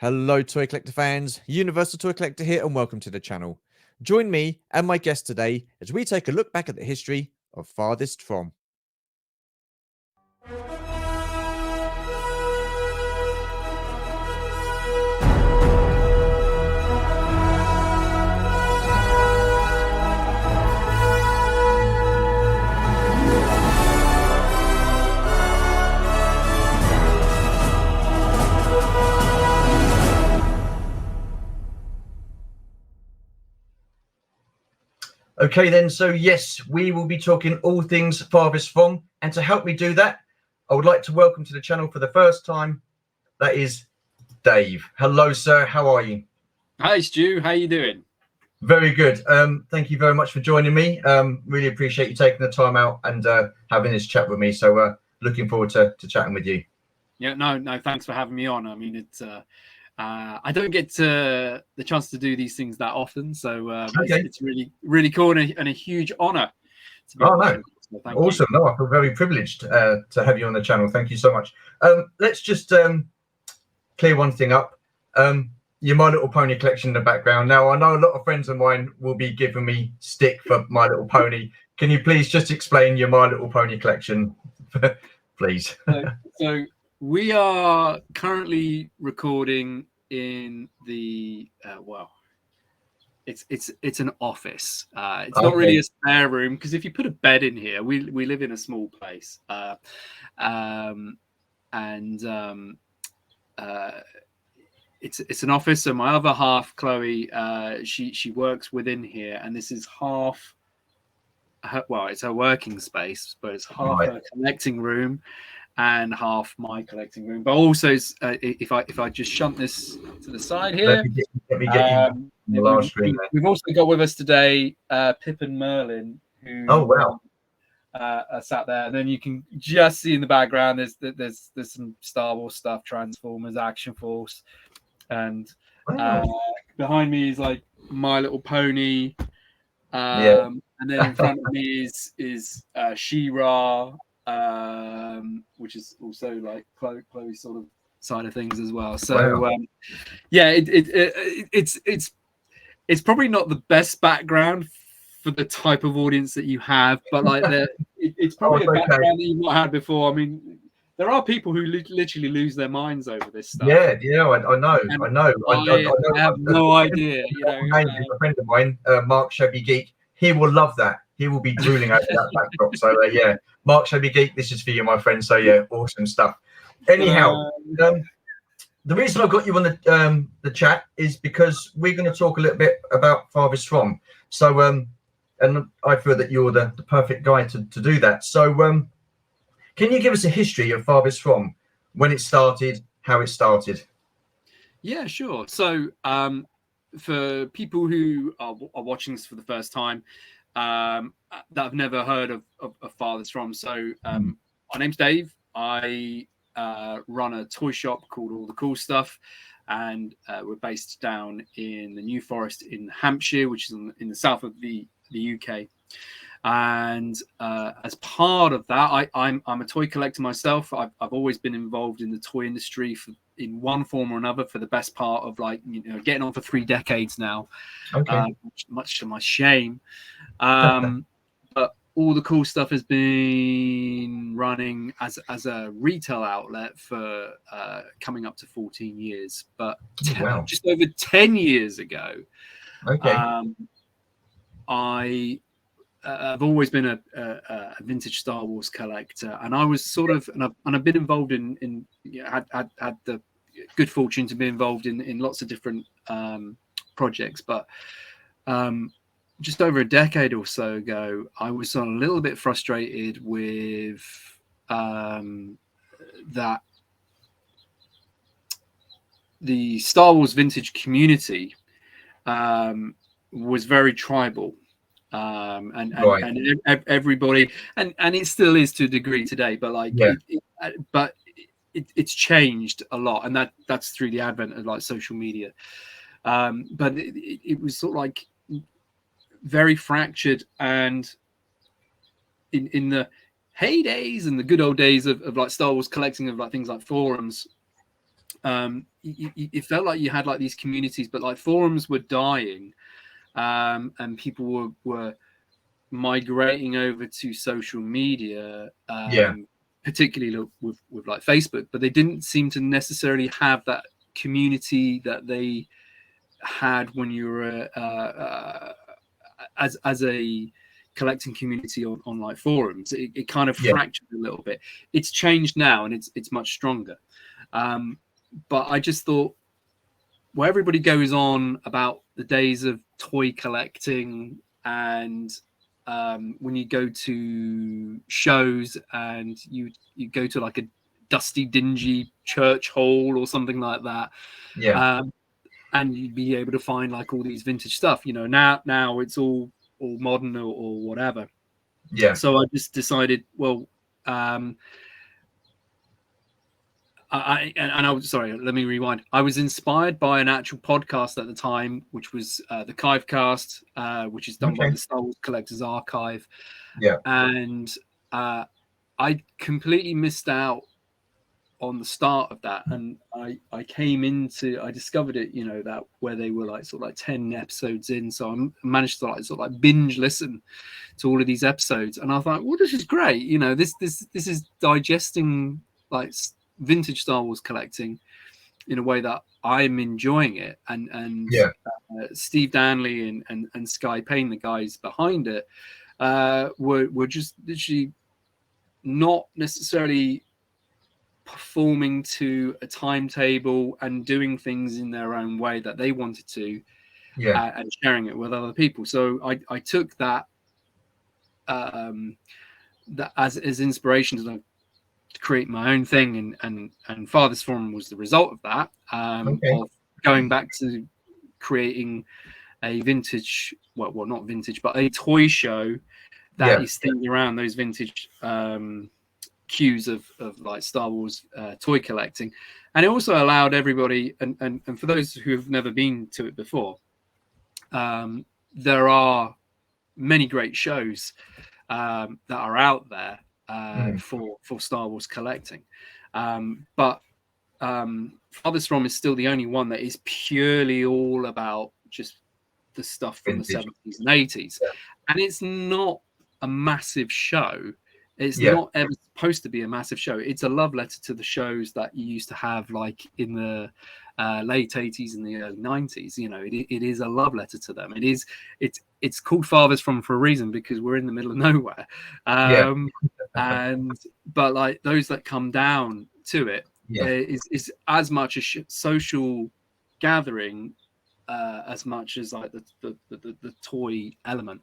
Hello, Toy Collector fans. Universal Toy Collector here, and welcome to the channel. Join me and my guest today as we take a look back at the history of Farthest From. Okay then, so yes, we will be talking all things Farthest From, and to help me do that, I would like to welcome to the channel for the first time, that is Dave. Hello sir, how are you? Hi Stu, how you doing? Very good. Thank you very much for joining me. Really appreciate you taking the time out and having this chat with me. So looking forward to chatting with you. Yeah, no, thanks for having me on. I mean, it's I don't get the chance to do these things that often, so it's really cool and a huge honor to be on the show. So awesome. No, I feel very privileged to have you on the channel. Thank you so much. Let's just clear one thing up. Your My Little Pony collection in the background. Now, I know a lot of friends of mine will be giving me stick for My Little Pony. Can you please just explain your My Little Pony collection, please? So we are currently recording in the it's an office. It's not really a spare room, because if you put a bed in here, we live in a small place, it's an office. So my other half, Chloe, she works within here, and this is half it's her working space, but it's half her collecting room and half my collecting room. But also, if I just shunt this to the side here, we've also got with us today Pip and Merlin, who are sat there, and then you can just see in the background there's some Star Wars stuff, Transformers, Action Force, and behind me is like My Little Pony, and then in front of me is She-Ra, which is also like Chloe's sort of side of things as well. So it's probably not the best background for the type of audience that you have, but like it's probably a background that you've not had before. I mean, there are people who literally lose their minds over this stuff. I know. I have no idea. You know, a friend of mine, Mark Shabby Geek, he will love that. He will be drooling over that backdrop. So Mark Shabby Geek, this is for you, my friend. So awesome stuff. Anyhow, the reason I got you on the chat is because we're going to talk a little bit about Farthest From. So and I feel that you're the perfect guy to do that. So can you give us a history of Farthest From, when it started, how it started? Yeah, sure. So for people who are watching this for the first time, that have never heard of Farthest From, so my name's Dave. I run a toy shop called All the Cool Stuff, and we're based down in the New Forest in Hampshire, which is in the south of the UK. And as part of that, I'm a toy collector myself. I've always been involved in the toy industry in one form or another for the best part of getting on for 3 decades now. Much to my shame. But All the Cool Stuff has been running as a retail outlet for coming up to 14 years. But just over 10 years ago, I've always been a vintage Star Wars collector, and I was sort of, and I've been involved in had the good fortune to be involved in lots of different projects. But just over a decade or so ago, I was a little bit frustrated with that the Star Wars vintage community was very tribal. And everybody, and it still is to a degree today, but it's changed a lot, and that's through the advent of like social media. But it was sort of like very fractured, and in the heydays and the good old days of like Star Wars collecting, of like things like forums, it felt like you had like these communities, but like forums were dying, and people were migrating over to social media, particularly with like Facebook, but they didn't seem to necessarily have that community that they had when you were as a collecting community on like forums. It kind of fractured a little bit. It's changed now, and it's much stronger. But I just thought, well, everybody goes on about the days of toy collecting, and when you go to shows and you go to like a dusty, dingy church hall or something like that, and you'd be able to find like all these vintage stuff. You know, now it's all modern or whatever. So I just decided, well, sorry, let me rewind. I was inspired by an actual podcast at the time, which was the Kivecast, which is done by the Star Wars Collectors Archive. And I completely missed out on the start of that, and I discovered it, you know, that where they were like sort of like 10 episodes in, so I managed to like sort of like binge listen to all of these episodes, and I thought, well, this is great, you know, this is digesting like vintage Star Wars collecting in a way that I'm enjoying it, and Steve Danley and Sky Payne, the guys behind it, were just literally not necessarily performing to a timetable and doing things in their own way that they wanted to, and sharing it with other people. So I took that that as inspiration to create my own thing, and Farthest From was the result of that, of going back to creating a vintage, well not vintage, but a toy show that is themed around those vintage cues of like Star Wars toy collecting. And it also allowed everybody, and for those who have never been to it before, there are many great shows that are out there for Star Wars collecting, but Farthest From is still the only one that is purely all about just the stuff from the 70s and 80s, and it's not a massive show. It's not ever supposed to be a massive show. It's a love letter to the shows that you used to have, like in the late 80s and the early 90s. You know, it is a love letter to them. It's called Farthest From for a reason, because we're in the middle of nowhere. But like those that come down to it is as much a social gathering as much as like the toy element.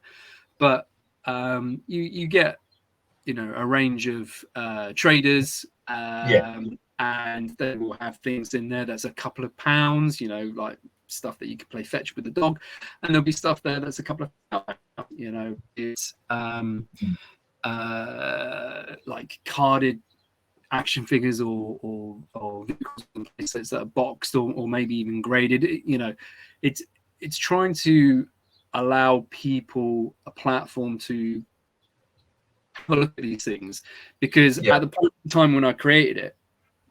But you get, you know, a range of traders, and they will have things in there that's a couple of pounds, you know, like stuff that you can play fetch with the dog, and there'll be stuff there that's a couple of pounds, you know, it's like carded action figures or vehicles and places that are boxed or maybe even graded. You know, it's trying to allow people a platform to have a look at these things, because at the point in time when I created it,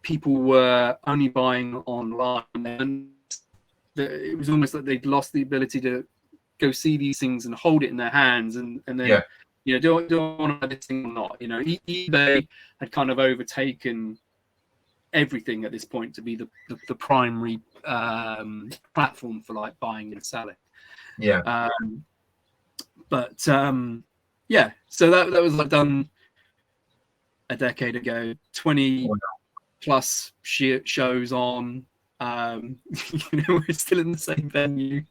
people were only buying online, and it was almost like they'd lost the ability to go see these things and hold it in their hands, and then you know, do I want to buy this thing or not? You know, eBay had kind of overtaken everything at this point to be the primary platform for like buying and selling. So that was like done a decade ago, 20 plus shows on. You know, we're still in the same venue,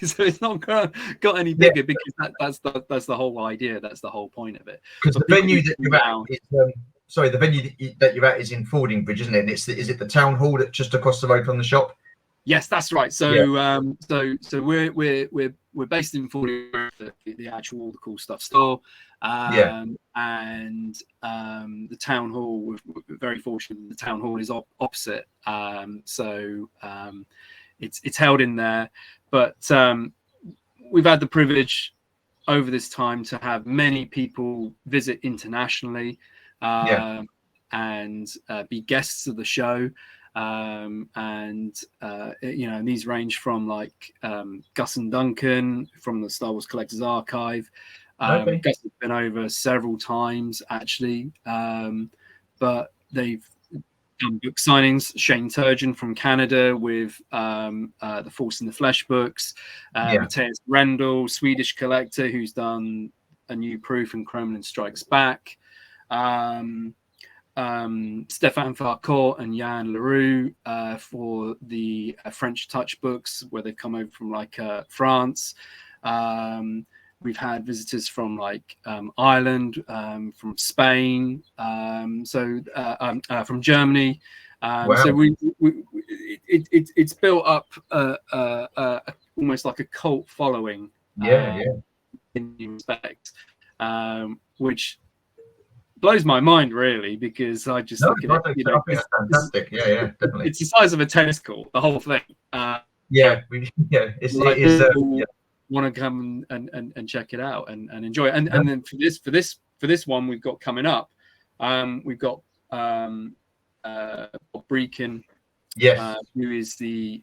so it's not got any bigger, because that's the whole idea, that's the whole point of it. Because the venue that you're at is, the venue that you're at is in Fordingbridge, isn't it? And is it the town hall that's just across the road from the shop? Yes, that's right. So so we're based in Fordingbridge, the actual All the Cool Stuff store, and the town hall. We're very fortunate. The town hall is opposite, so it's held in there. But we've had the privilege over this time to have many people visit internationally, and be guests of the show. and these range from like Gus and Duncan from the Star Wars Collector's Archive. Okay. Gus has been over several times actually, but they've done book signings. Shane Turgeon from Canada with the Force in the Flesh books. Matthias Rendell, Swedish collector, who's done A New Proof and Kremlin Strikes Back. Stéphane Farcourt and Yann Leroux for the French Touch books, where they've come over from like France. We've had visitors from like Ireland, from Spain, from Germany. Wow. So it's built up almost like a cult following. In many respects, which blows my mind really, because I just look at it. I think that's fantastic. Yeah, definitely. It's the size of a tennis court, the whole thing. Want to come and check it out and enjoy it. And then for this one we've got coming up, we've got Bob Breakin, who is the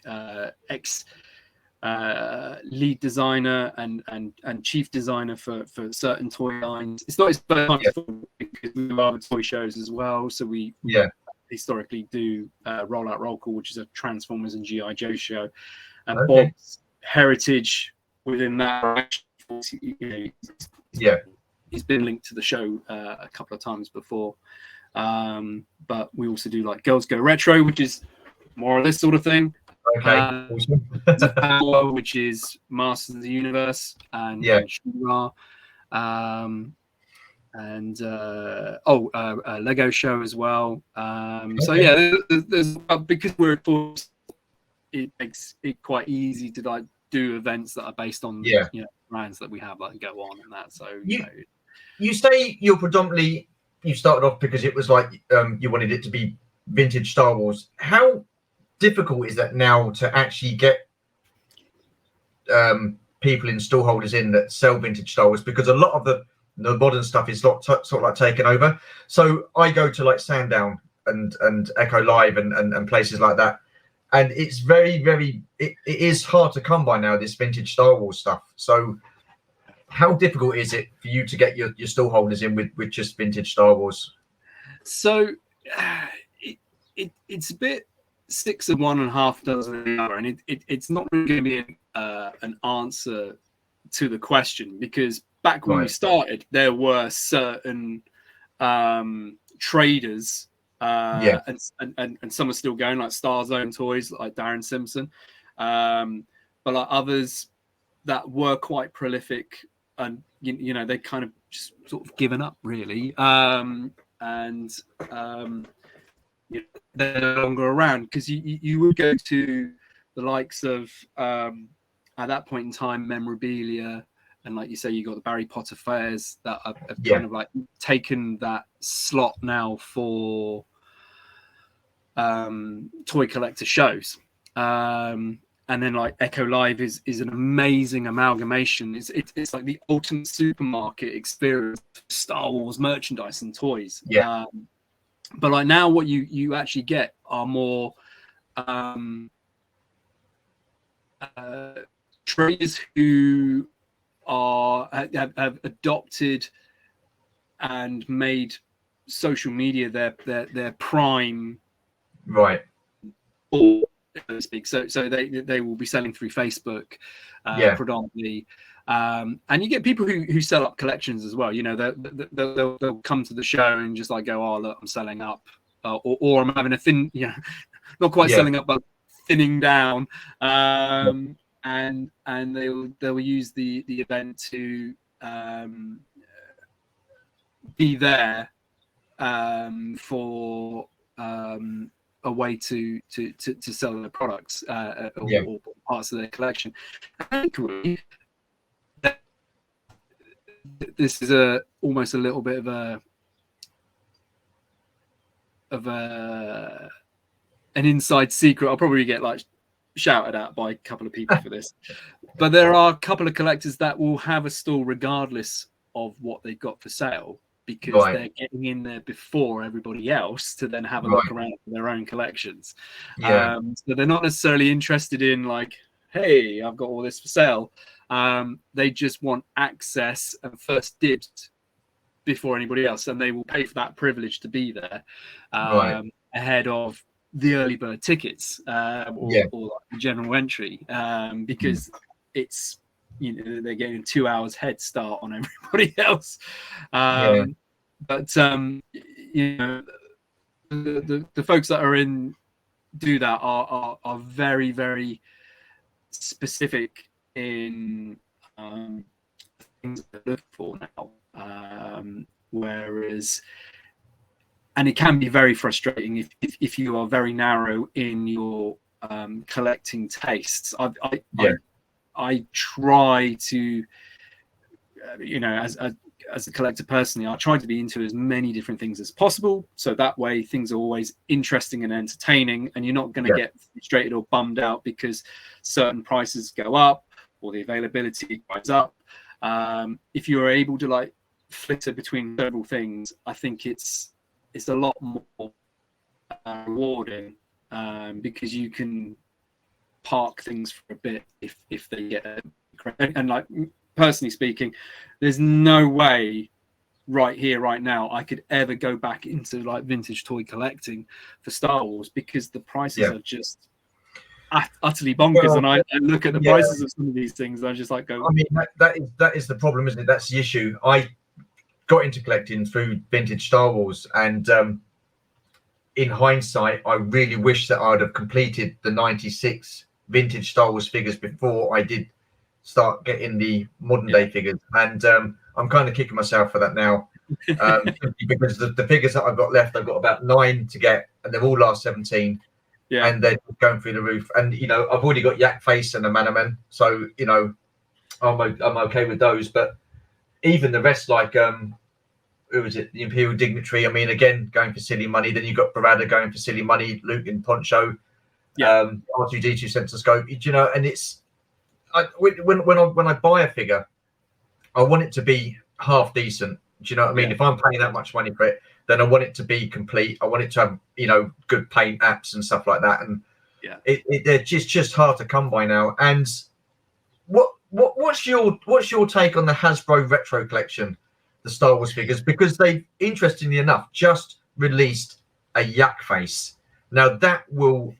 ex lead designer and chief designer for certain toy lines. It's not his first time because we do other toy shows as well. So we historically do Roll Out Roll Call, which is a Transformers and G.I. Joe show. And Bob's heritage within that, he's been linked to the show a couple of times before. But we also do like Girls Go Retro, which is more of this sort of thing. Awesome. Which is Masters of the Universe and She-Ra. Lego show as well. There's because we're it makes it quite easy to like do events that are based on brands that we have that go on and that. So you say you're predominantly, you started off because it was like you wanted it to be vintage Star Wars. How difficult is that now to actually get people in stall holders in that sell vintage Star Wars? Because a lot of the modern stuff is sort of like taken over. So I go to like Sandown and Echo Live and places like that, and it's very, very it is hard to come by now, this vintage Star Wars stuff. So how difficult is it for you to get your stall holders in with just vintage Star Wars? So it's a bit 6 of one and half dozen of the other, and it's not really going to be an answer to the question, because back when we started, there were certain traders, and some are still going, like Star Zone Toys, like Darren Simpson, but like others that were quite prolific, and they kind of just sort of given up really, they're no longer around, because you would go to the likes of at that point in time memorabilia, and like you say, you got the Barry Potter fairs that have kind of like taken that slot now for toy collector shows, and then like Echo Live is an amazing amalgamation. It's like the ultimate supermarket experience for Star Wars merchandise and toys. But like now what you actually get are more traders who have adopted and made social media their prime, right, or so to speak. So they will be selling through Facebook predominantly. And you get people who sell up collections as well. They'll come to the show and just like go, oh look, I'm selling up, or I'm having a thin, not quite selling up, but thinning down. And they'll use the event to be there for a way to sell their products or parts of their collection. And equally, this is almost a little bit of an inside secret. I'll probably get like shouted at by a couple of people for this, but there are a couple of collectors that will have a stall regardless of what they've got for sale, because Right. they're getting in there before everybody else to then have a Right. look around at their own collections. Yeah. So they're not necessarily interested in like, hey, I've got all this for sale. They just want access and first dibs before anybody else, and they will pay for that privilege to be there Right. ahead of the early bird tickets or like general entry, because it's, you know, they're getting 2 hours head start on everybody else. But you know, the folks that are in do that are very, very specific in things they look for now. Whereas, and it can be very frustrating if you are very narrow in your collecting tastes. I try to, you know, as a collector personally, I try to be into as many different things as possible, so that way things are always interesting and entertaining, and you're not going to get frustrated or bummed out because certain prices go up or the availability goes up. If you're able to like flitter between several things, I think it's a lot more rewarding, because you can park things for a bit if they get and like, personally speaking, there's no way right here right now I could ever go back into like vintage toy collecting for Star Wars, because the prices are just utterly bonkers. And I look at the prices of some of these things, I just like go, I mean, that is the problem, isn't it? That's the issue. I got into collecting through vintage Star Wars, and in hindsight, I really wish that I'd have completed the 96 vintage Star Wars figures before I did start getting the modern day figures. And I'm kind of kicking myself for that now, because the figures that I've got left, I've got about 9 to get, and they're all last 17. And they're going through the roof. And, you know, I've already got Yak Face and a Manaman, so, you know, I'm okay with those. But even the rest, like who was it, the Imperial Dignitary, I mean, again, going for silly money. Then you've got Barada going for silly money, Luke in Poncho, R2D2 sensor scope, you know. And it's when I buy a figure, I want it to be half decent. Do you know what I mean? If I'm paying that much money for it, then I want it to be complete. I want it to have, you know, good paint apps and stuff like that. And they're just hard to come by now. And what's your take on the Hasbro Retro Collection, the Star Wars figures? Because they, interestingly enough, just released a Yak Face. Now that will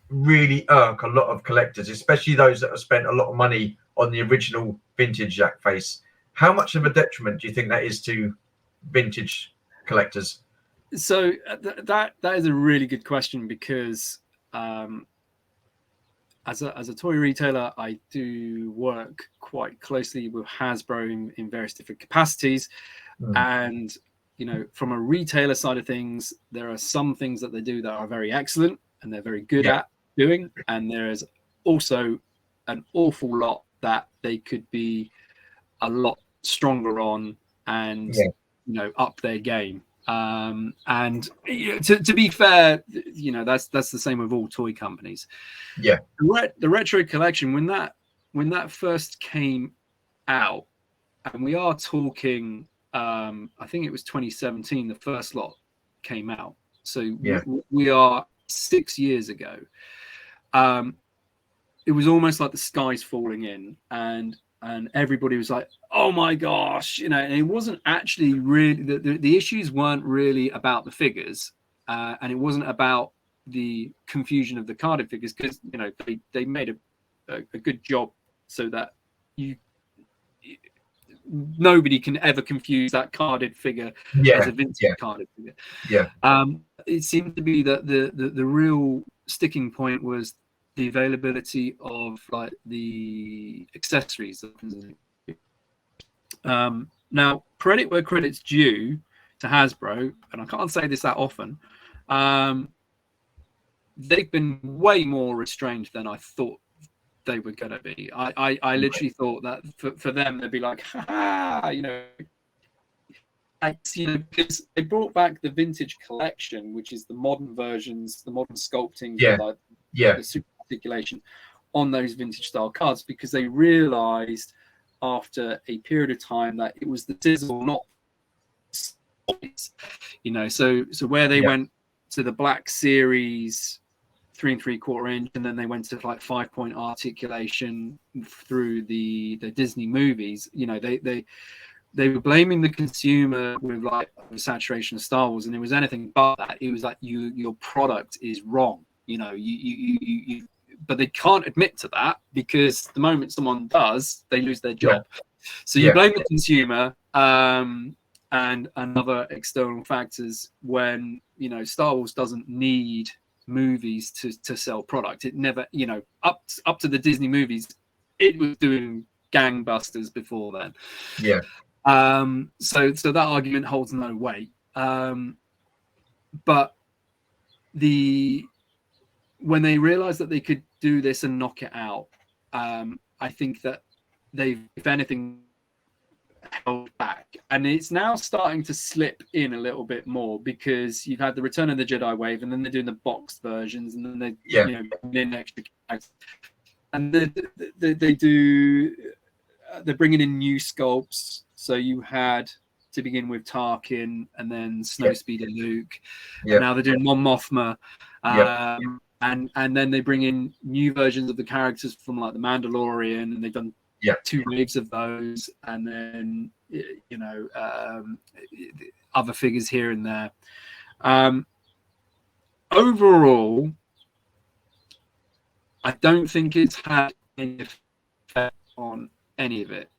really irk a lot of collectors, especially those that have spent a lot of money on the original vintage Yak Face. How much of a detriment do you think that is to vintage collectors? So that is a really good question, because as a toy retailer, I do work quite closely with Hasbro in various different capacities. And, you know, from a retailer side of things, there are some things that they do that are very excellent and they're very good at doing, and there is also an awful lot that they could be a lot stronger on and you know, up their game. And to be fair, you know, that's the same with all toy companies. The Retro Collection, when that first came out, and we are talking, I think it was 2017 the first lot came out, so we are 6 years ago. It was almost like the sky's falling in, and everybody was like, oh my gosh, you know. And it wasn't actually really, the issues weren't really about the figures, and it wasn't about the confusion of the carded figures, because, you know, they made a good job so that nobody can ever confuse that carded figure as a vintage carded figure. It seemed to be that the real sticking point was the availability of like the accessories. Now, credit where credit's due to Hasbro, and I can't say this that often, they've been way more restrained than I thought they were going to be. I literally thought that for them, they'd be like, you know, because they brought back the vintage collection, which is the modern versions, the modern sculpting, the super articulation on those vintage style cards, because they realized after a period of time that it was the sizzle, not you know. So where they went to the Black Series 3 3/4 inch, and then they went to like 5-point articulation through the Disney movies, you know, they were blaming the consumer with like the saturation of Star Wars, and it was anything but that. It was like your product is wrong, you know. You but they can't admit to that, because the moment someone does, they lose their job. So you blame the consumer and other external factors, when, you know, Star Wars doesn't need movies to sell product. It never, you know, up to the Disney movies, it was doing gangbusters before then. So that argument holds no weight. But when they realized that they could do this and knock it out, I think that they've, if anything, held back, and it's now starting to slip in a little bit more, because you've had the Return of the Jedi wave, and then they're doing the boxed versions, and then they you know, in extra characters, and they're bringing in new sculpts. So you had, to begin with, Tarkin, and then Snowspeeder Luke, and now they're doing Mon Mothma, and then they bring in new versions of the characters from like the Mandalorian, and they've done 2 waves of those, and then, you know, other figures here and there. Overall, I don't think it's had any effect on any of it.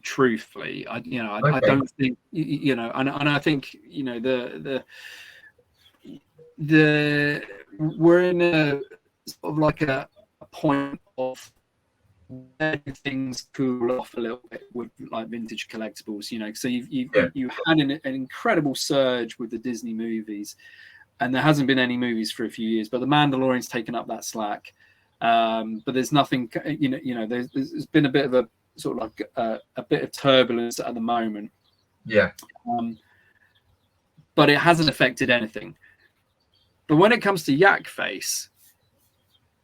Truthfully, I don't think, you know, and I think, you know, the we're in a sort of like a point of things cool off a little bit with like vintage collectibles, you know. So you had an incredible surge with the Disney movies, and there hasn't been any movies for a few years, but the Mandalorian's taken up that slack. But there's nothing, you know, there's been a bit of a sort of like a bit of turbulence at the moment. But it hasn't affected anything. But when it comes to Yak Face,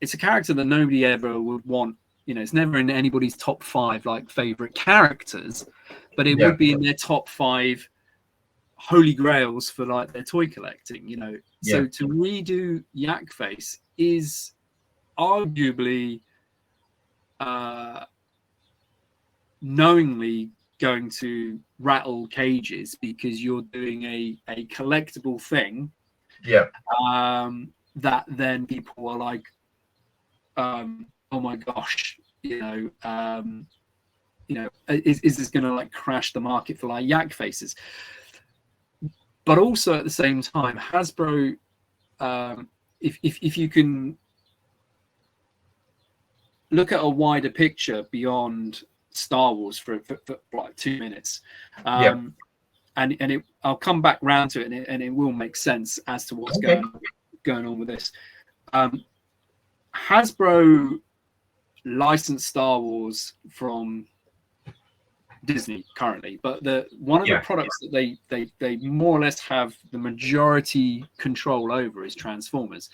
it's a character that nobody ever would want. You know, it's never in anybody's top 5 like favorite characters, but it would be in their top 5 holy grails for like their toy collecting, you know. So to redo Yak Face is arguably knowingly going to rattle cages, because you're doing a collectible thing that then people are like, oh my gosh, you know, is this going to like crash the market for like Yak Faces? But also at the same time, Hasbro, if you can look at a wider picture beyond Star Wars for like 2 minutes, and I'll come back round to it, and it will make sense as to what's going on with this. Hasbro licensed Star Wars from Disney currently, but one of the products that they more or less have the majority control over is Transformers.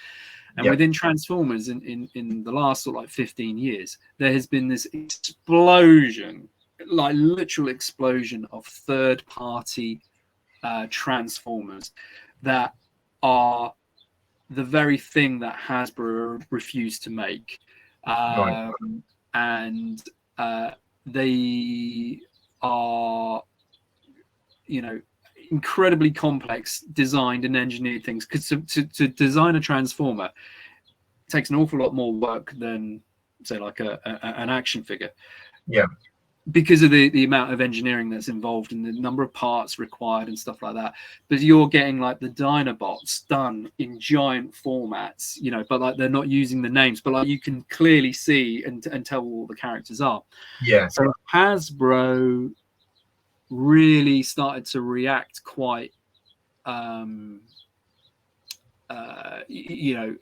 And within Transformers, in the last sort of like 15 years, there has been this explosion, like literal explosion of third-party Transformers that are the very thing that Hasbro refused to make. And they are, you know, incredibly complex designed and engineered things, because to design a Transformer takes an awful lot more work than, say, like an action figure, because of the amount of engineering that's involved and the number of parts required and stuff like that. But you're getting like the Dinobots done in giant formats, you know, but like they're not using the names, but like you can clearly see and tell what the characters are. So Hasbro really started to react quite, you know,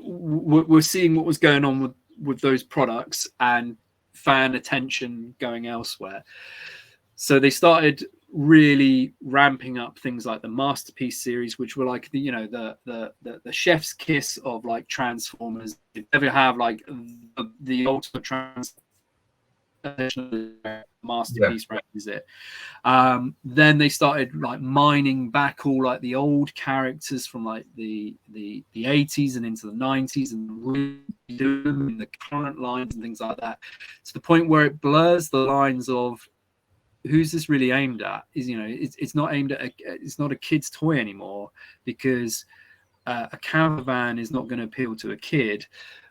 we're seeing what was going on with those products and fan attention going elsewhere. So they started really ramping up things like the Masterpiece series, which were like the, you know, the chef's kiss of like Transformers. If you ever have like the ultimate masterpiece requisite. Then they started like mining back all like the old characters from like the 80s and into the 90s and redoing them in the current lines and things like that, to the point where it blurs the lines of who's this really aimed at. Is, you know, it's not aimed at it's not a kid's toy anymore, because a caravan is not going to appeal to a kid.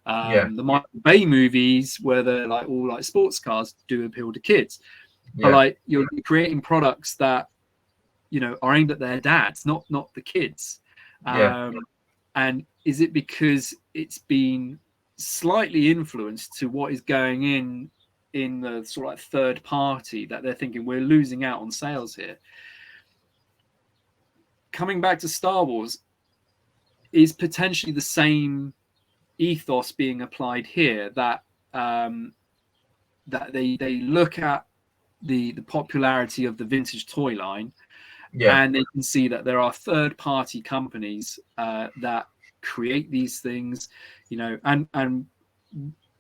The Michael Bay movies, where they're like all like sports cars, do appeal to kids. But like you're creating products that, you know, are aimed at their dads, not the kids. And is it because it's been slightly influenced to what is going in the sort of like third party, that they're thinking we're losing out on sales here? Coming back to Star Wars, is potentially the same ethos being applied here, that that they look at the popularity of the vintage toy line, and they can see that there are third party companies that create these things, you know, and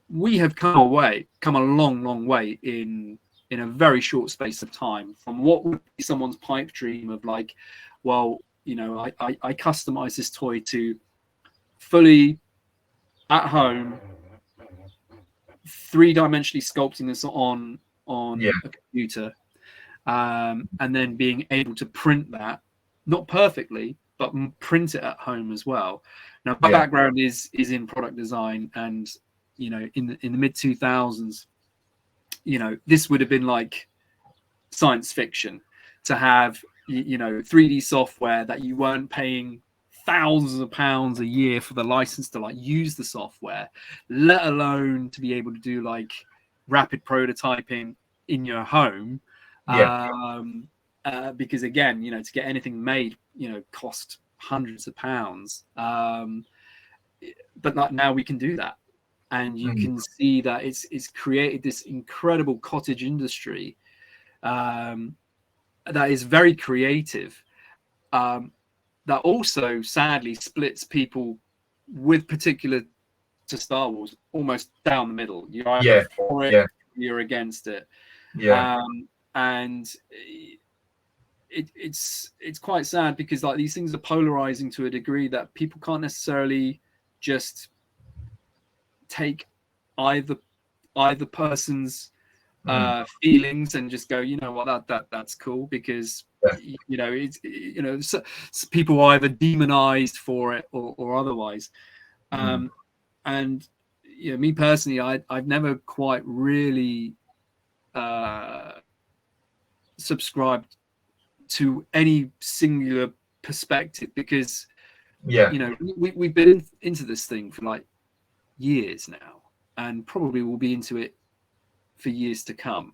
we have come a long way in a very short space of time from what would be someone's pipe dream of like, well, you know, I customize this toy to fully at home, three-dimensionally sculpting this on a computer, and then being able to print that, not perfectly, but print it at home as well. Now, my background is in product design, and you know, in the mid 2000s, you know, this would have been like science fiction to have, you know, 3D software that you weren't paying thousands of pounds a year for the license to like use the software, let alone to be able to do like rapid prototyping in your home. Because again, you know, to get anything made, you know, cost hundreds of pounds. But not, now we can do that, and you can see that it's created this incredible cottage industry that is very creative. That also sadly splits people with particular to Star Wars almost down the middle. You're either for it, you're against it. And it's quite sad, because like these things are polarizing to a degree that people can't necessarily just take either person's feelings and just go, you know what, that's cool, because you know, it's, you know, so people are either demonized for it or otherwise. And you know, me personally, I've never quite really subscribed to any singular perspective, because you know, we've been into this thing for like years now, and probably will be into it for years to come.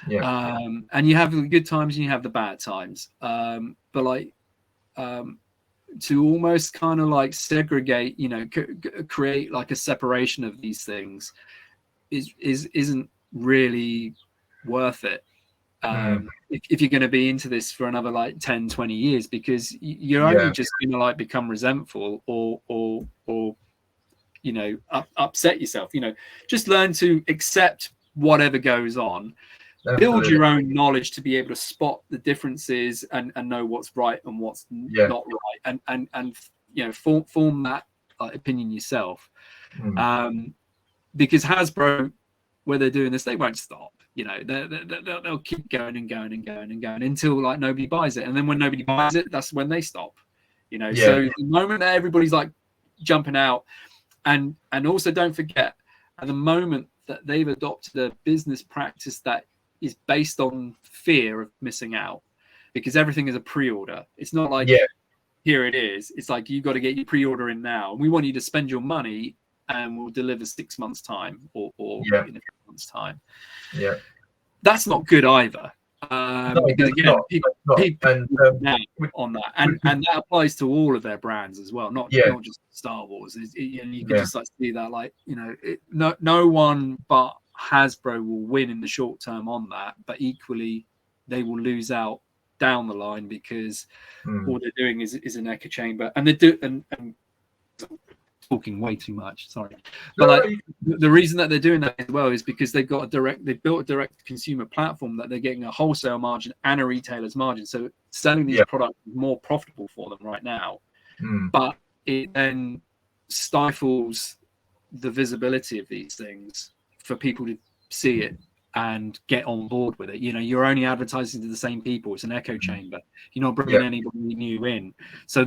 And you have the good times and you have the bad times, but like to almost kind of like segregate, you know, create like a separation of these things isn't really worth it. If you're going to be into this for another like 10-20 years, because you're only just going to like become resentful or you know, upset yourself. You know, just learn to accept whatever goes on. Build your own knowledge to be able to spot the differences and know what's right and what's not right, and you know, form that opinion yourself. Because Hasbro, where they're doing this, they won't stop. You know, they'll keep going and going and going and going until like nobody buys it, and then when nobody buys it, that's when they stop. You know, so the moment that everybody's like jumping out, and also don't forget, at the moment that they've adopted a business practice that is based on fear of missing out, because everything is a pre-order. It's not like here it is. It's like you got to get your pre-order in now. We want you to spend your money, and we'll deliver 6 months time or in a few months time. That's not good either. Because again, people on that, and that applies to all of their brands as well, not just Star Wars. And you can just like see that, like, you know, no one but Hasbro will win in the short term on that, but equally they will lose out down the line, because all they're doing is an echo chamber, and they do. And talking way too much. Sorry, but like the reason that they're doing that as well is because they've built a direct consumer platform that they're getting a wholesale margin and a retailer's margin. So selling these products is more profitable for them right now. But it then stifles the visibility of these things for people to see it and get on board with it. You know, you're only advertising to the same people. It's an echo chamber. You're not bringing anybody new in. So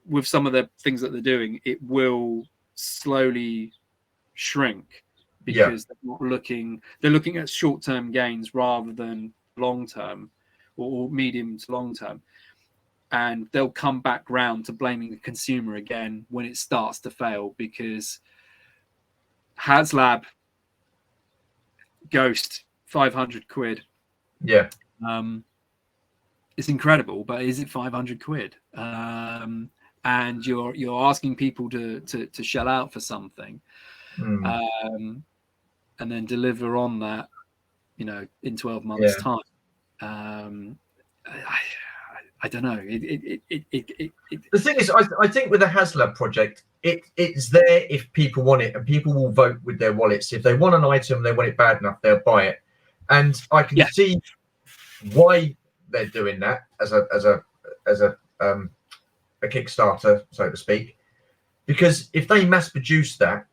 with some of the things that they're doing, it will slowly shrink because they're looking at short-term gains rather than long-term or medium to long-term. And they'll come back round to blaming the consumer again when it starts to fail, because HasLab Ghost, 500 quid. Yeah. It's incredible, but is it 500 quid? And you're asking people to shell out for something, and then deliver on that, you know, in 12 months' time. I don't know. The thing is, I think with the HasLab project, it's there if people want it, and people will vote with their wallets. If they want an item, they want it bad enough, they'll buy it. And I can see why they're doing that as a Kickstarter, so to speak. Because if they mass produce that,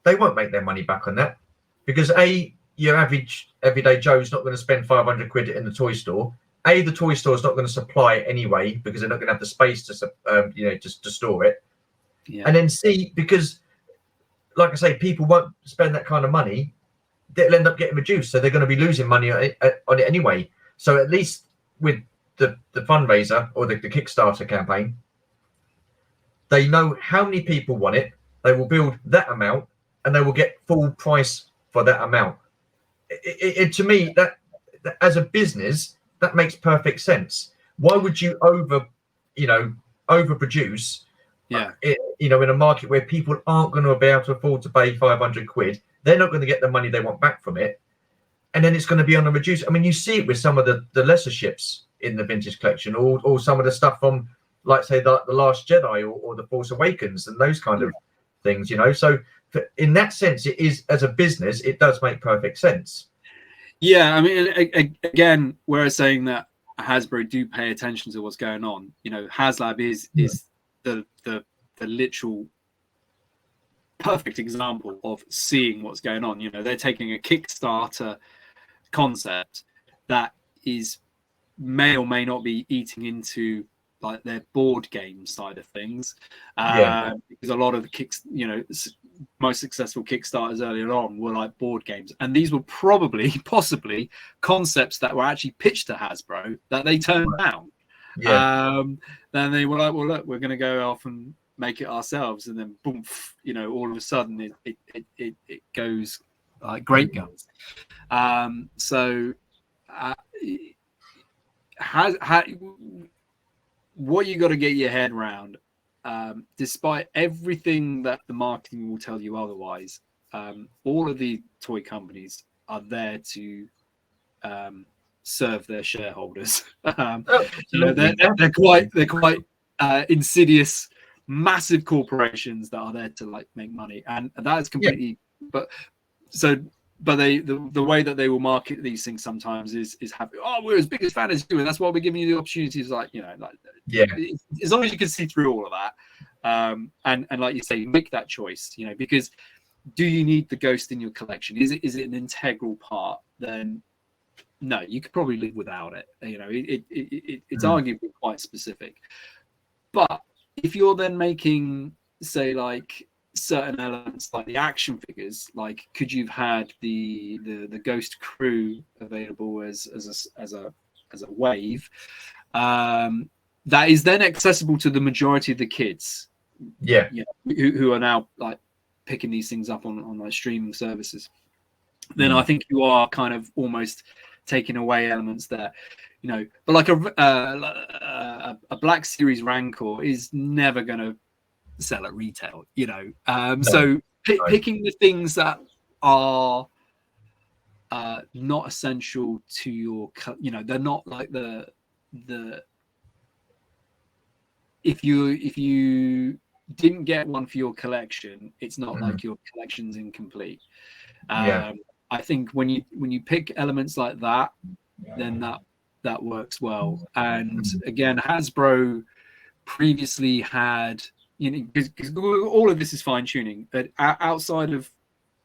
they won't make their money back on that. Because your average everyday Joe's not going to spend 500 quid in the toy store. The toy store is not going to supply it anyway because they're not going to have the space to store it. Yeah. And then because, like I say, people won't spend that kind of money. They'll end up getting reduced, so they're going to be losing money on it anyway. So at least with the fundraiser or the Kickstarter campaign, they know how many people want it. They will build that amount, and they will get full price for that amount. To me, that as a business, that makes perfect sense. Why would you overproduce? In a market where people aren't going to be able to afford to pay 500 quid, they're not going to get the money they want back from it, and then it's going to be on a reduce. I mean, you see it with some of the lesser ships in the vintage collection, or some of the stuff from, like, say, the Last Jedi or the Force Awakens and those kind of things. You know, so in that sense, it is, as a business, it does make perfect sense. Yeah, I mean, again, we're saying that Hasbro do pay attention to what's going on. You know, HasLab is the literal perfect example of seeing what's going on. You know, they're taking a Kickstarter concept that may or may not be eating into like their board game side of things, because a lot of the most successful Kickstarters earlier on were like board games, and these were possibly concepts that were actually pitched to Hasbro that they turned down. Then they were like, well, look, we're going to go off and make it ourselves, and then boom, all of a sudden it goes like great guns. What you got to get your head around, despite everything that the marketing will tell you otherwise, all of the toy companies are there to serve their shareholders. They're quite insidious, massive corporations that are there to like make money, and that is completely. But the way that they will market these things sometimes is happy. Oh, we're as big as fan as you, and that's why we're giving you the opportunities. As long as you can see through all of that, and like you say, make that choice. Because do you need the Ghost in your collection? Is it an integral part? Then no, you could probably live without it. It's arguably quite specific. But if you're then making, say, like certain elements like the action figures, like could you've had the Ghost crew available as a wave, that is then accessible to the majority of the kids, who are now like picking these things up on like streaming services. Then I think you are kind of almost taking away elements there, but like a Black Series Rancor is never going to sell at retail, so picking the things that are not essential to your, they're not like the if you didn't get one for your collection, it's not like your collection's incomplete. I think when you pick elements like that, then that works well. And again, Hasbro previously had, because all of this is fine tuning, but outside of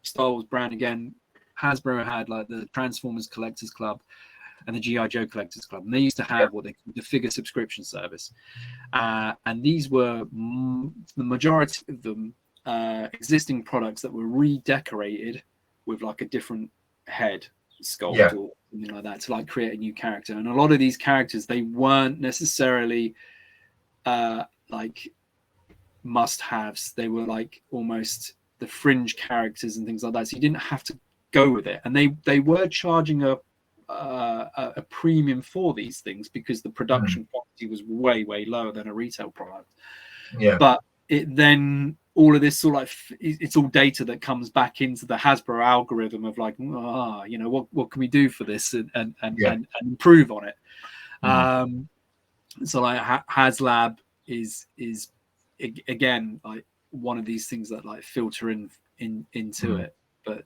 Star Wars brand, again, Hasbro had like the Transformers Collectors Club and the G.I. Joe Collectors Club, and they used to have what they called the figure subscription service, and these were the majority of them existing products that were redecorated with like a different head sculpt or something like that to like create a new character. And a lot of these characters, they weren't necessarily like must-haves. They were like almost the fringe characters and things like that. So you didn't have to go with it. And they were charging a premium for these things because the production quality was way lower than a retail product. But it then all of this sort of like it's all data that comes back into the Hasbro algorithm of like, what can we do for this and improve on it. So like HasLab is again like one of these things that like filter into it. But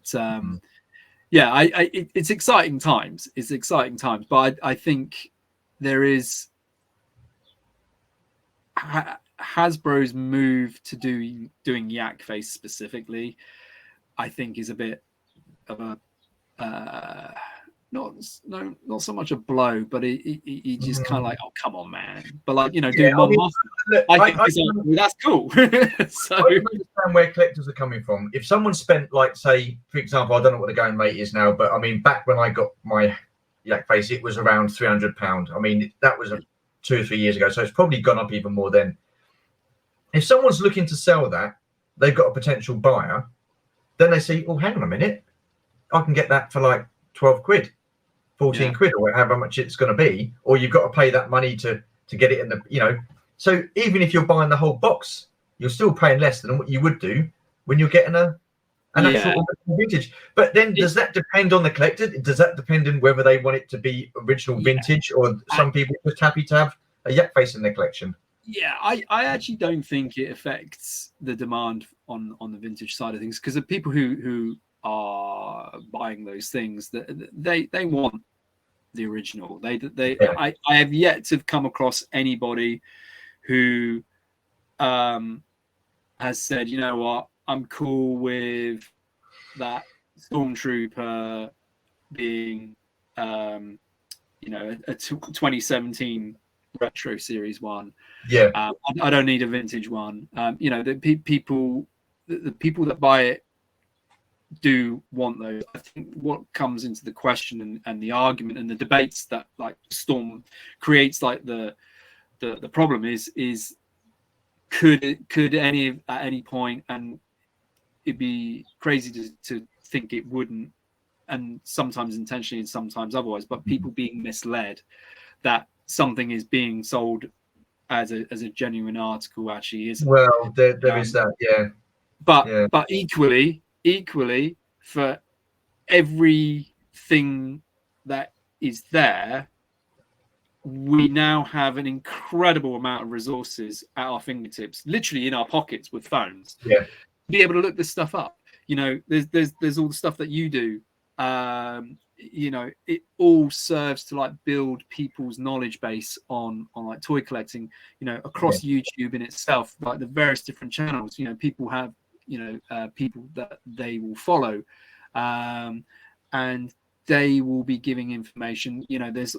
it's exciting times. It's exciting times. But I think there is Hasbro's move to doing Yak Face specifically, I think, is a bit of a not so much a blow, but he just kind of like, oh come on, man. But like doing one master, I think that's cool. So I understand where collectors are coming from. If someone spent like, say, for example, I don't know what the going rate is now, but I mean, back when I got my Yak Face, it was around £300. I mean, that was 2 or 3 years ago, so it's probably gone up even more then. If someone's looking to sell that, they've got a potential buyer, then they say, oh, hang on a minute, I can get that for like 12 quid, 14 quid, or however much it's going to be, or you've got to pay that money to get it in the, So even if you're buying the whole box, you're still paying less than what you would do when you're getting an actual vintage. But then does that depend on the collector? Does that depend on whether they want it to be original vintage, or some people are just happy to have a Yak Face in their collection? Yeah, I actually don't think it affects the demand on the vintage side of things, because the people who are buying those things, they want the original. I have yet to come across anybody who has said, you know what, I'm cool with that Stormtrooper being a 2017 retro series one. I don't need a vintage one. The people that buy it do want those. I think what comes into the question and the argument and the debates that like Storm creates, like the problem is could at any point, and it'd be crazy to think it wouldn't, and sometimes intentionally and sometimes otherwise, but people being misled that something is being sold as a genuine article actually isn't. Well, there is that, But equally for everything that is there, we now have an incredible amount of resources at our fingertips, literally in our pockets with phones. To be able to look this stuff up. There's all the stuff that you do. It all serves to like build people's knowledge base on like toy collecting, across YouTube in itself, like the various different channels. People have people that they will follow, and they will be giving information. There's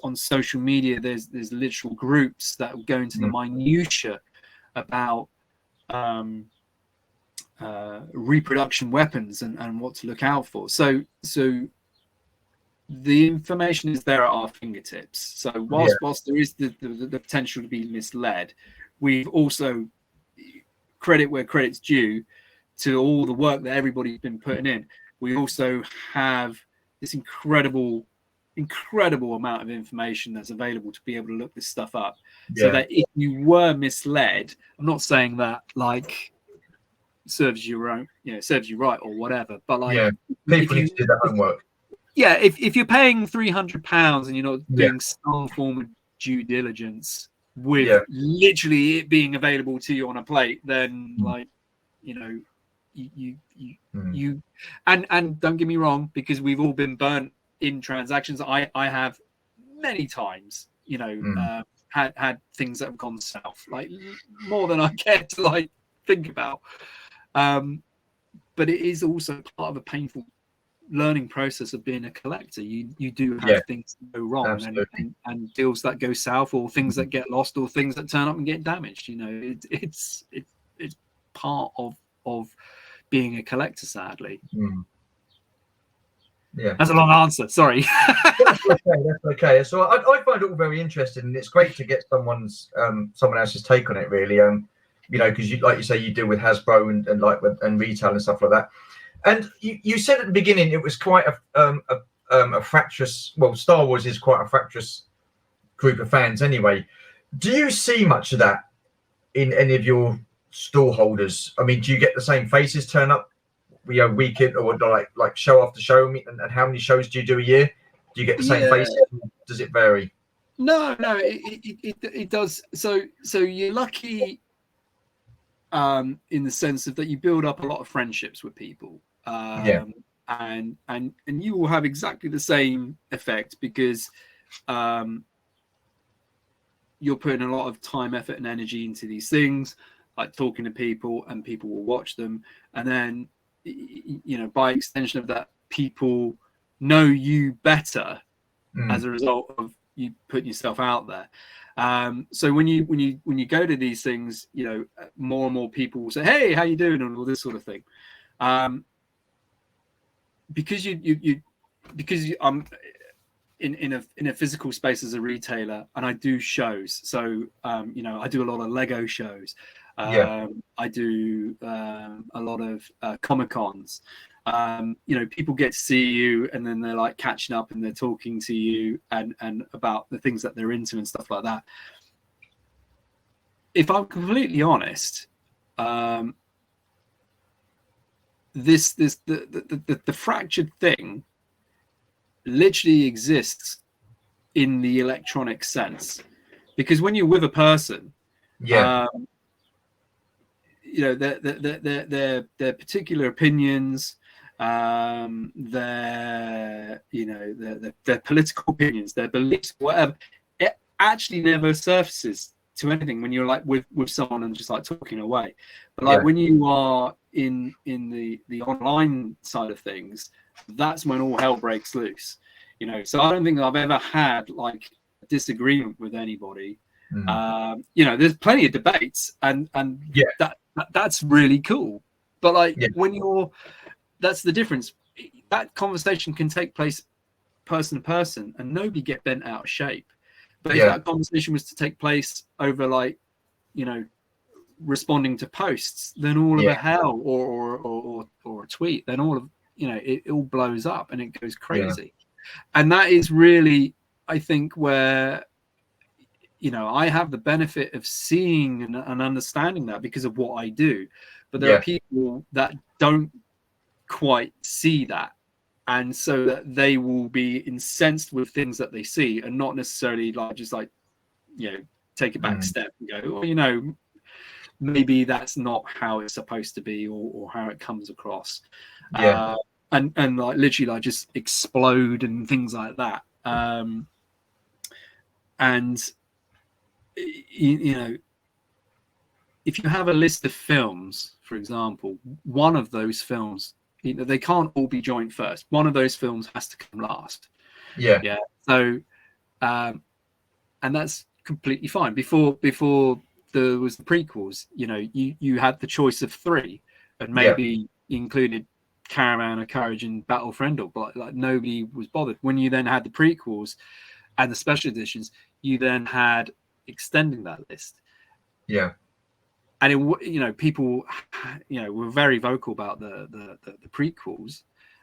on social media, there's literal groups that go into the minutia about reproduction weapons and what to look out for. So the information is there at our fingertips. So whilst there is the potential to be misled, we've also, credit where credit's due to all the work that everybody's been putting in. We also have this incredible amount of information that's available to be able to look this stuff up. So that if you were misled, I'm not saying that like serves you right or whatever, but like people need to do their homework. If you're paying £300 and you're not doing some form of due diligence, with literally it being available to you on a plate, then like, you know, you and don't get me wrong, because we've all been burnt in transactions. I have many times, you know, had things that have gone south, like more than I care to like think about. But it is also part of a painful learning process of being a collector. You do have things that go wrong, and deals that go south, or things that get lost, or things that turn up and get damaged. You know, it's part of being a collector, sadly. Yeah, that's a long answer. Sorry. That's okay. So I find it all very interesting, and it's great to get someone else's take on it. Really, you know, because you, like you say, you deal with Hasbro and retail and stuff like that. And you said at the beginning it was quite a fractious. Well, Star Wars is quite a fractious group of fans anyway. Do you see much of that in any of your stall holders? I mean, do you get the same faces turn up, you know, weekend or like show after show? And how many shows do you do a year? Do you get the same faces? Does it vary? No, it does. So you're lucky in the sense of that you build up a lot of friendships with people. And you will have exactly the same effect, because you're putting a lot of time, effort, and energy into these things, like talking to people, and people will watch them, and then, you know, by extension of that, people know you better as a result of you putting yourself out there. So when you go to these things, you know, more and more people will say, "Hey, how you doing?" and all this sort of thing. Because I'm in a physical space as a retailer, and I do shows. So you know, I do a lot of Lego shows. I do a lot of Comic Cons. You know, people get to see you, and then they're like catching up, and they're talking to you and about the things that they're into and stuff like that. If I'm completely honest, the fractured thing literally exists in the electronic sense, because when you're with a person, you know, their particular opinions, their political opinions, their beliefs, whatever, it actually never surfaces to anything when you're like with someone and just like talking away. But like when you are in the online side of things, that's when all hell breaks loose, you know. So I don't think I've ever had like a disagreement with anybody. You know, there's plenty of debates, and that's really cool. But like when you're, that's the difference. That conversation can take place person to person, and nobody get bent out of shape. But if that conversation was to take place over, like, you know, responding to posts, then all of a hell or a tweet, then all of, you know, it all blows up and it goes crazy. And that is really, I think, where, you know, I have the benefit of seeing and understanding that because of what I do. But there are people that don't quite see that. And so that they will be incensed with things that they see, and not necessarily like just like, you know, take a back step and go, well, you know, maybe that's not how it's supposed to be, or how it comes across. And like literally like just explode and things like that. And you know, if you have a list of films, for example, one of those films, you know, they can't all be joint first. One of those films has to come last. So and that's completely fine. Before there was the prequels, you know, you had the choice of 3, and maybe included Caravan of Courage and Battle for Endor, but like nobody was bothered. When you then had the prequels and the special editions, you then had extending that list. And it, you know, people, you know, were very vocal about the prequels,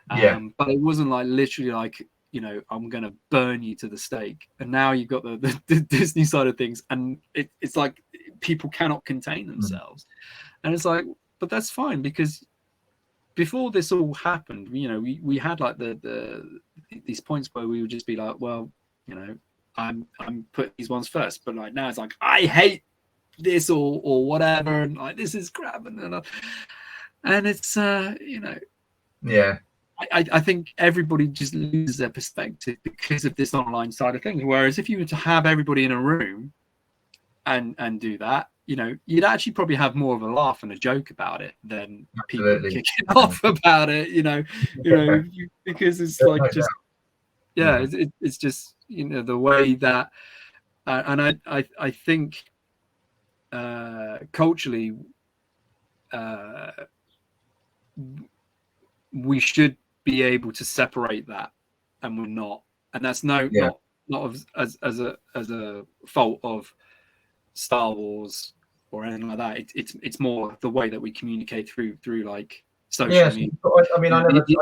but it wasn't like literally like, you know, I'm going to burn you to the stake. And now you've got the Disney side of things, and it's like people cannot contain themselves. And it's like, but that's fine, because before this all happened, you know, we had like these points where we would just be like, well, you know, I'm putting these ones first. But like now it's like I hate this or whatever, and like this is crap, and it's Yeah. I think everybody just loses their perspective because of this online side of things. Whereas if you were to have everybody in a room and do that, you'd actually probably have more of a laugh and a joke about it than people kicking off about it, because it's like just, it's just, the way that, and I think culturally, we should be able to separate that, and we're not, and that's not as a fault of Star Wars or anything like that. It's more the way that we communicate through like social media. I mean,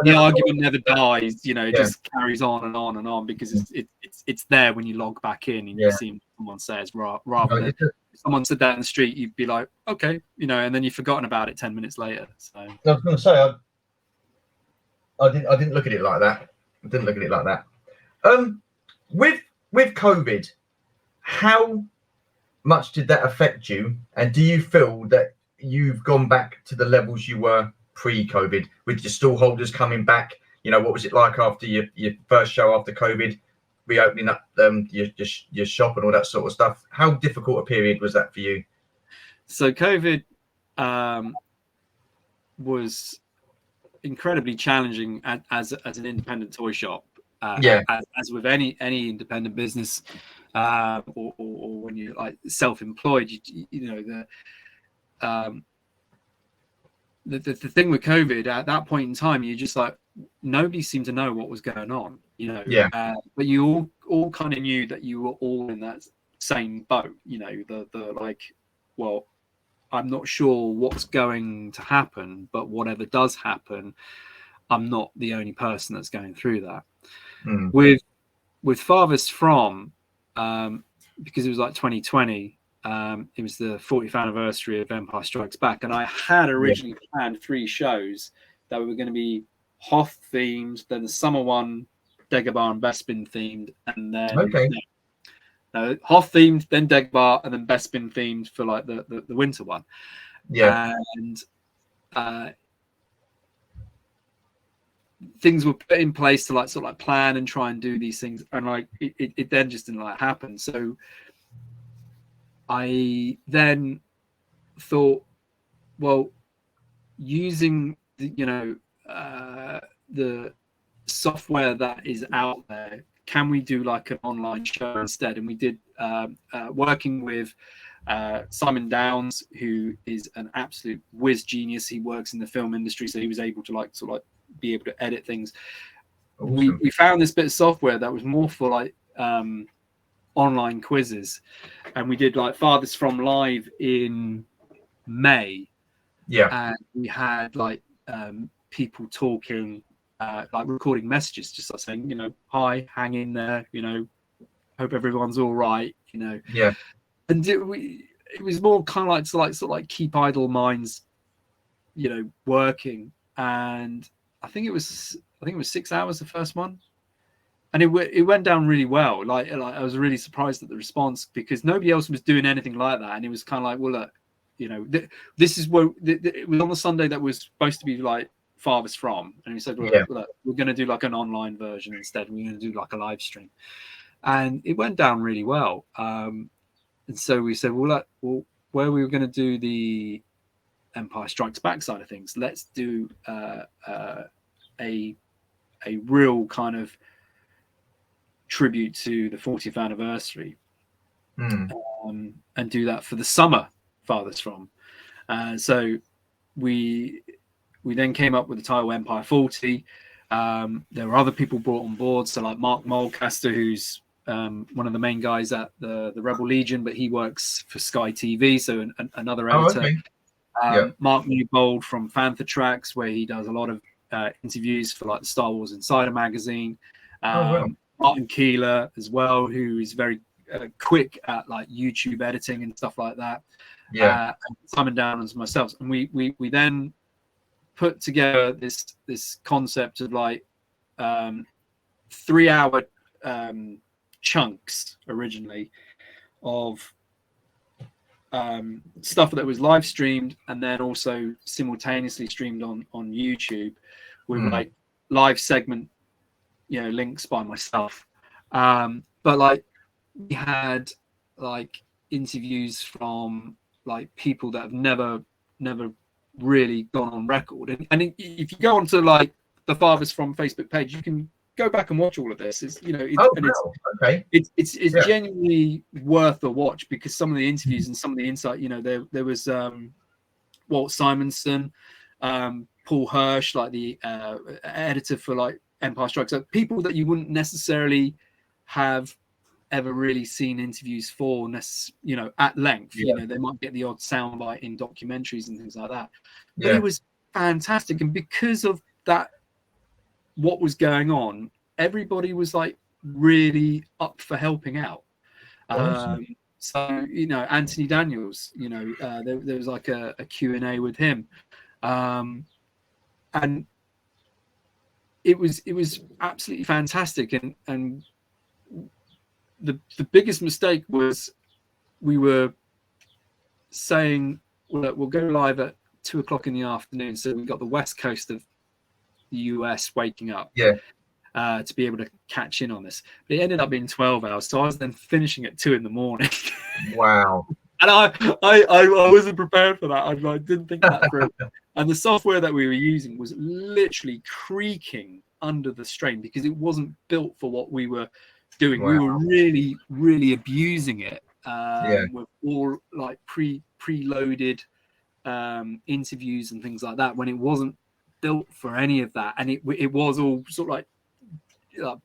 the argument never dies. It just carries on and on and on because it's there when you log back in and you see what someone says, rather than if someone said that in the street, you'd be like, okay, and then you've forgotten about it 10 minutes later. So I was going to say, I didn't look at it like that. I didn't look at it like that. With COVID, how much did that affect you? And do you feel that you've gone back to the levels you were pre-COVID with your stall holders coming back? What was it like after your first show after COVID, reopening up your shop and all that sort of stuff? How difficult a period was that for you? So COVID was incredibly challenging as an independent toy shop. As with any independent business, or when you're like self-employed, the thing with COVID at that point in time, you just like nobody seemed to know what was going on, but you all kind of knew that you were all in that same boat, the like, well, I'm not sure what's going to happen, but whatever does happen, I'm not the only person that's going through that. With Farthest From, because it was like 2020, it was the 40th anniversary of Empire Strikes Back, and I had originally planned 3 shows that were going to be Hoth themed, then the summer one Dagobah and Bespin themed, and then Hoth themed, then Dagobah, and then Bespin themed for like the winter one. And things were put in place to like sort of like plan and try and do these things, and like it then just didn't like happen. So I then thought, well, using the software that is out there, can we do like an online show instead? And we did, working with Simon Downs, who is an absolute whiz genius. He works in the film industry, so he was able to like sort of like be able to edit things. Awesome. We found this bit of software that was more for like online quizzes, and we did like Farthest From live in May. And we had like people talking, like recording messages, just like saying, hi, hang in there, hope everyone's all right, And it was more kind of like sort of like keep idle minds, working. And I think it was 6 hours the first one, and it went down really well. Like I was really surprised at the response because nobody else was doing anything like that, and it was kind of like, well, look, this is what it was on the Sunday that was supposed to be like Farthest From, and we said, well, look, we're going to do like an online version instead. We're going to do like a live stream, and it went down really well. And so we said, well, look, where we were going to do the Empire Strikes Back side of things, let's do a real kind of tribute to the 40th anniversary, and do that for the summer Farthest From. So we then came up with the title Empire 40. There were other people brought on board, so like Mark Mulcaster, who's one of the main guys at the Rebel Legion, but he works for Sky TV, so another editor. Mark Newbold from Fantha Tracks, where he does a lot of interviews for like the Star Wars Insider magazine. Martin Keeler as well, who is very quick at like YouTube editing and stuff like that. And Simon Downs and myself, and we then put together this concept of like 3-hour chunks originally of stuff that was live streamed and then also simultaneously streamed on YouTube with like live segment, you know, links by myself. But like we had like interviews from like people that have never really gone on record. And if you go onto like the Farthest From Facebook page, you can go back and watch all of this. It's, you know, it's genuinely worth a watch, because some of the interviews and some of the insight, you know, there was Walt Simonson, Paul Hirsch, like the editor for like Empire Strikes Back, people that you wouldn't necessarily have ever really seen interviews for, you know, at length. You know, they might get the odd soundbite in documentaries and things like that, but it was fantastic. And because of that, what was going on, everybody was like really up for helping out. Awesome. So, you know, Anthony Daniels, you know, there was like a Q&A with him, and it was absolutely fantastic. And the biggest mistake was we were saying, well, we'll go live at 2 o'clock in the afternoon, so we got the west coast of the US waking up to be able to catch in on this. But it ended up being 12 hours, so I was then finishing at 2 in the morning. Wow. And I wasn't prepared for that. I didn't think that through. And the software that we were using was literally creaking under the strain because it wasn't built for what we were doing. Wow. We were really, really abusing it with all like preloaded interviews and things like that, when it wasn't built for any of that. And it was all sort of like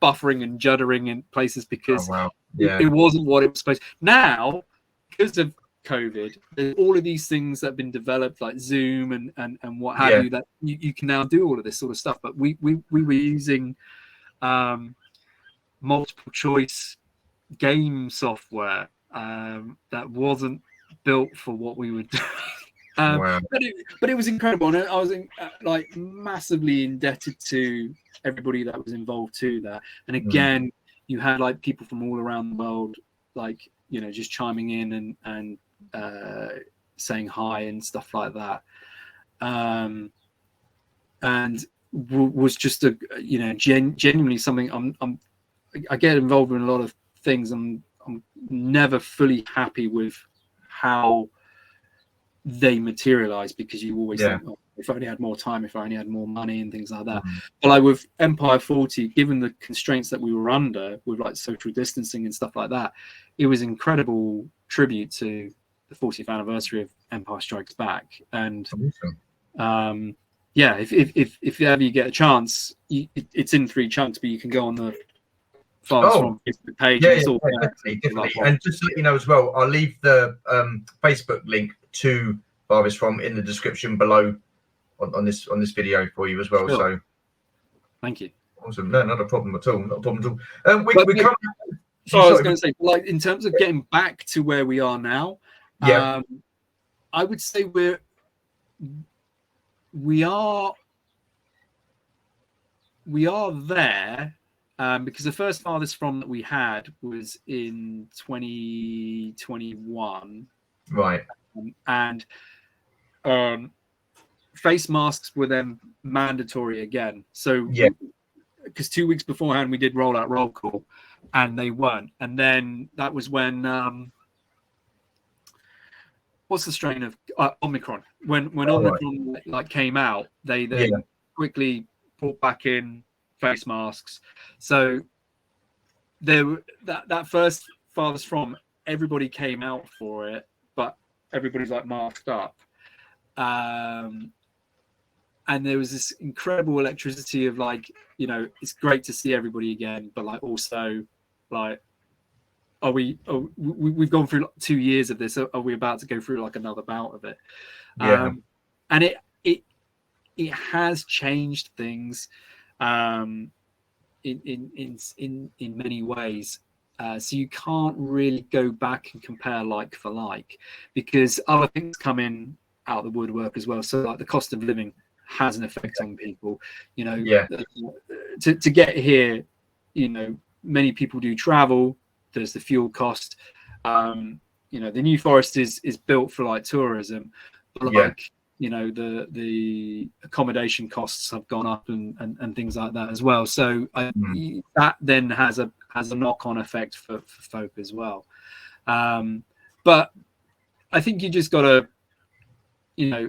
buffering and juddering in places because it wasn't what it was supposed to. Now, because of COVID, there's all of these things that have been developed, like Zoom and what have you, that you can now do all of this sort of stuff. But we were using multiple choice game software that wasn't built for what we were doing. But it was incredible, and I was like massively indebted to everybody that was involved to that. And again, you had like people from all around the world, like, you know, just chiming in and saying hi and stuff like that, and was just a, you know, genuinely something. I get involved in a lot of things. I'm never fully happy with how they materialize, because you always think, oh, if I only had more time, if I only had more money and things like that. But like with Empire 40, given the constraints that we were under with like social distancing and stuff like that, it was incredible tribute to the 40th anniversary of Empire Strikes Back. And if ever you get a chance, it's in 3 chunks, but you can go on the Farthest From Facebook page. Definitely. And just to let you know as well, I'll leave the Facebook link to Farthest From in the description below on this video for you as well. Sure. So thank you. Awesome. No, not a problem at all. Not a problem at all. So I was going to say, like, in terms of getting back to where we are now, I would say we are there. Because the first Farthest From that we had was in 2021, right? And face masks were then mandatory again. So because 2 weeks beforehand we did roll out roll call, and they weren't. And then that was when what's the strain of Omicron? When Omicron like came out, they then quickly brought back in face masks. So there that first Farthest From, everybody came out for it, but everybody's like masked up, and there was this incredible electricity of like, you know, it's great to see everybody again, but like also like, we've gone through 2 years of this, are we about to go through like another bout of it? And it has changed things in many ways, so you can't really go back and compare like for like, because other things come in out of the woodwork as well. So like the cost of living has an effect on people, you know. To get here, you know, many people do travel, there's the fuel cost. You know, the New Forest is built for like tourism, but like the accommodation costs have gone up and things like that as well. So that then has a knock-on effect for folk as well. But I think you just got to, you know,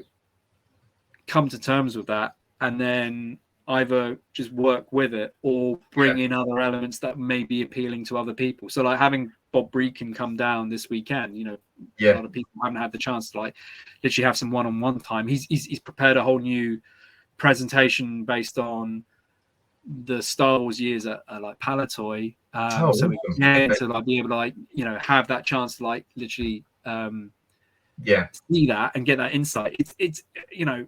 come to terms with that, and then either just work with it or bring in other elements that may be appealing to other people. So like having Bob Breakin come down this weekend, you know, a lot of people haven't had the chance to like literally have some one-on-one time. He's prepared a whole new presentation based on the Star Wars years at like Palatoy. So we can to like be able to like, you know, have that chance to like literally see that and get that insight. It's you know,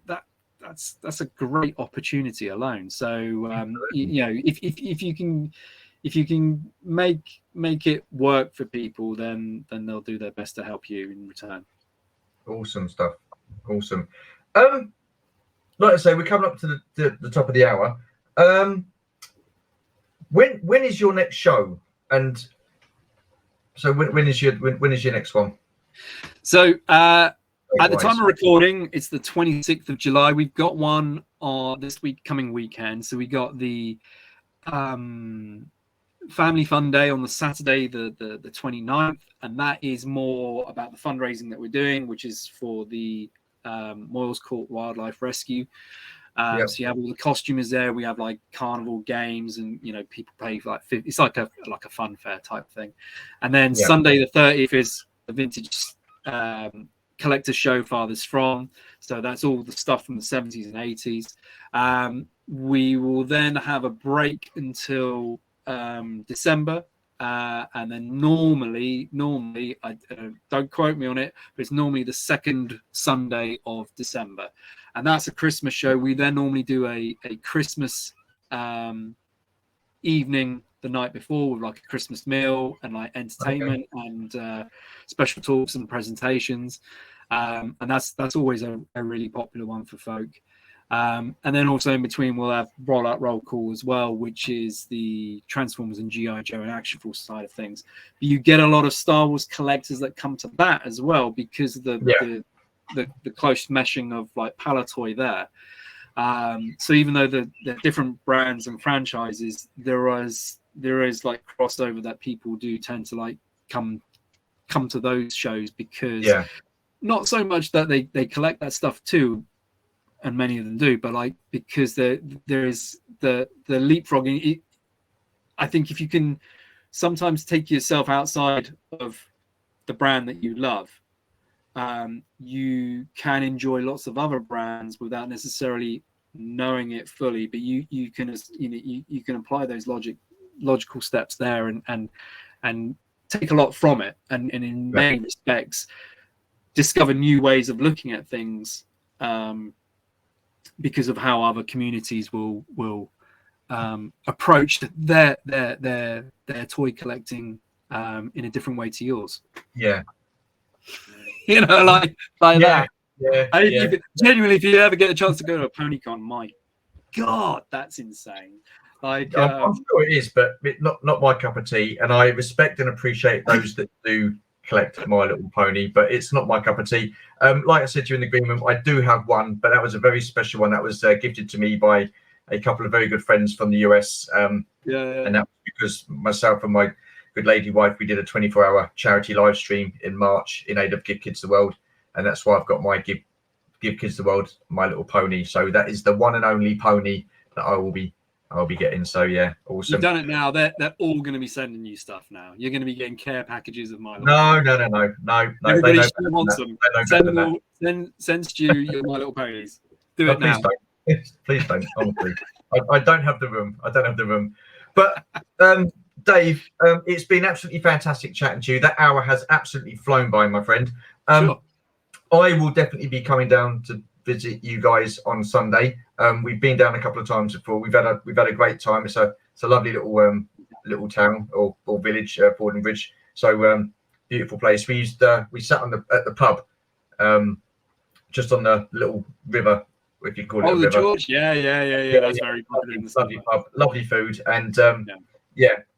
that's a great opportunity alone. So you know, if you can make it work for people, then they'll do their best to help you in return. Awesome stuff. Awesome. Like I say, we're coming up to the top of the hour. When is your next show? And so when is your next one? So at the time of recording, it's the 26th of July. We've got one on this coming weekend. So we got the Family Fun Day on the Saturday, the 29th, and that is more about the fundraising that we're doing, which is for the Moyles Court Wildlife Rescue. So you have all the costumers there. We have like carnival games, and you know, people pay like it's like a fun fair type thing. And then Sunday the 30th is a vintage collector show, Farthest From. So that's all the stuff from the 70s and 80s. We will then have a break until December, and then normally I don't quote me on it, but it's normally the second Sunday of December, and that's a Christmas show. We then normally do a Christmas evening the night before with like a Christmas meal and like entertainment and special talks and presentations, and that's always a really popular one for folk. And then also in between we'll have Roll Call as well, which is the Transformers and G.I. Joe and Action Force side of things. But you get a lot of Star Wars collectors that come to that as well because of the close meshing of like Palatoy there. So even though the different brands and franchises, there is like crossover that people do tend to like come to those shows because not so much that they collect that stuff too, and many of them do, but like because there is the leapfrogging. I think if you can sometimes take yourself outside of the brand that you love, you can enjoy lots of other brands without necessarily knowing it fully. But you can apply those logical steps there and take a lot from it, and in many respects discover new ways of looking at things. Because of how other communities will approach their toy collecting in a different way to yours. Yeah, you know, like that. Yeah. Genuinely, if you ever get a chance to go to a PonyCon, my God, that's insane. Like I'm sure it is, but not my cup of tea. And I respect and appreciate those that do collect My Little Pony, but it's not my cup of tea. Like I said to you in the green room, I do have one, but that was a very special one that was gifted to me by a couple of very good friends from the US. And that was because myself and my good lady wife, we did a 24-hour charity live stream in March in aid of Give Kids the World, and that's why I've got my Give Kids the World My Little Pony. So that is the one and only pony that I'll be getting. So yeah, awesome. You've done it now. They're all going to be sending you stuff now. You're going to be getting care packages of My Little Pony. No. Everybody still wants them. Send Stu your My Little Ponies. Do it now. Please don't. Honestly, I don't have the room. But Dave, it's been absolutely fantastic chatting to you. That hour has absolutely flown by, my friend. Sure. I will definitely be coming down to visit you guys on Sunday. We've been down a couple of times before. We've had a great time. It's a lovely little town or village, Fordham Bridge. So beautiful place. We sat at the pub, just on the little river, if you call it. Oh, the river. George. Yeah. That's very popular in the lovely pub, lovely food, and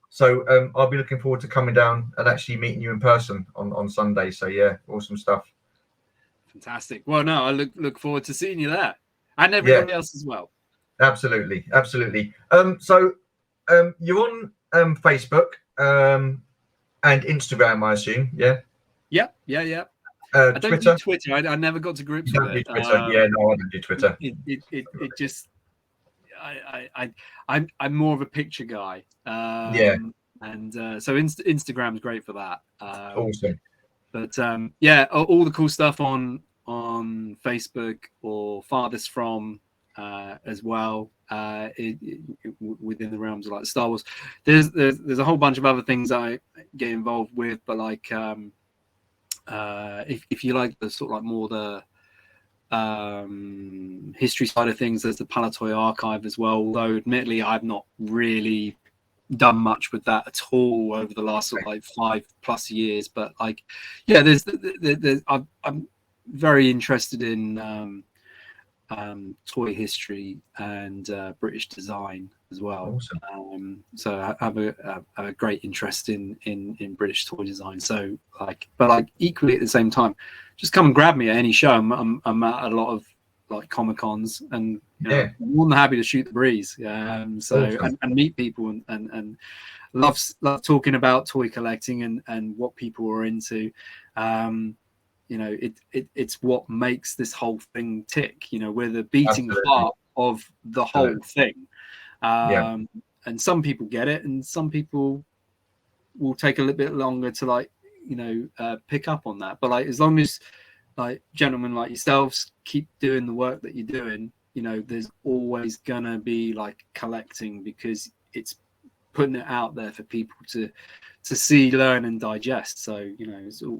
So I'll be looking forward to coming down and actually meeting you in person on Sunday. So yeah, awesome stuff. Fantastic. Well, no, I look forward to seeing you there, and Yeah, everybody else as well. absolutely. So you're on Facebook and Instagram, I assume. Yeah. Yeah. I don't Twitter. do Twitter. I never got to grips You with don't do it. Twitter. Yeah, no, I don't do Twitter. It just I'm more of a picture guy. Yeah. And so Instagram's great for that. Awesome. But yeah, all the cool stuff on Facebook or Farthest From as well. Within the realms of like Star Wars, there's a whole bunch of other things I get involved with, but like if you like the sort of like more the history side of things, there's the Palatoy archive as well, although admittedly I've not really done much with that at all over the last sort of like 5+ years. But like yeah, there's I'm very interested in toy history and British design as well. Awesome. So I have a great interest in British toy design. So like, but like equally at the same time, just come and grab me at any show. I'm at a lot of like Comic Cons, and you know, I'm more than happy to shoot the breeze. So awesome. and meet people and love talking about toy collecting and what people are into. You know, it's what makes this whole thing tick. You know, we're the beating heart of the whole thing. And some people get it, and some people will take a little bit longer to like, you know, pick up on that. But like, as long as like gentlemen like yourselves keep doing the work that you're doing, you know, there's always gonna be like collecting, because it's putting it out there for people to see, learn, and digest. So you know, it's all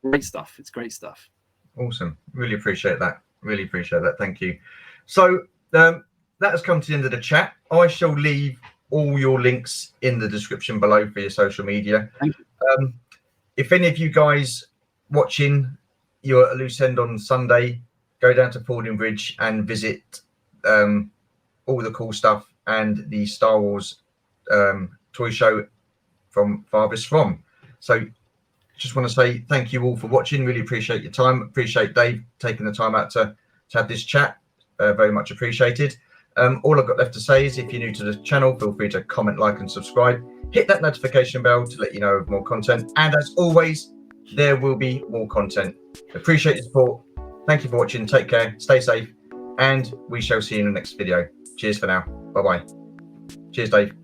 great stuff. It's great stuff. Awesome. Really appreciate that. Thank you. So that has come to the end of the chat. I shall leave all your links in the description below for your social media. Thank you. If any of you guys watching, you're at Loose End on Sunday, go down to Fordingbridge and visit all the cool stuff and the Star Wars toy show from Farthest From. So just want to say thank you all for watching. Really appreciate your time. Appreciate Dave taking the time out to have this chat. Very much appreciated. All I've got left to say is, if you're new to the channel, feel free to comment, like, and subscribe. Hit that notification bell to let you know of more content. And as always, there will be more content. Appreciate your support. Thank you for watching. Take care. Stay safe. And we shall see you in the next video. Cheers for now. Bye-bye. Cheers, Dave.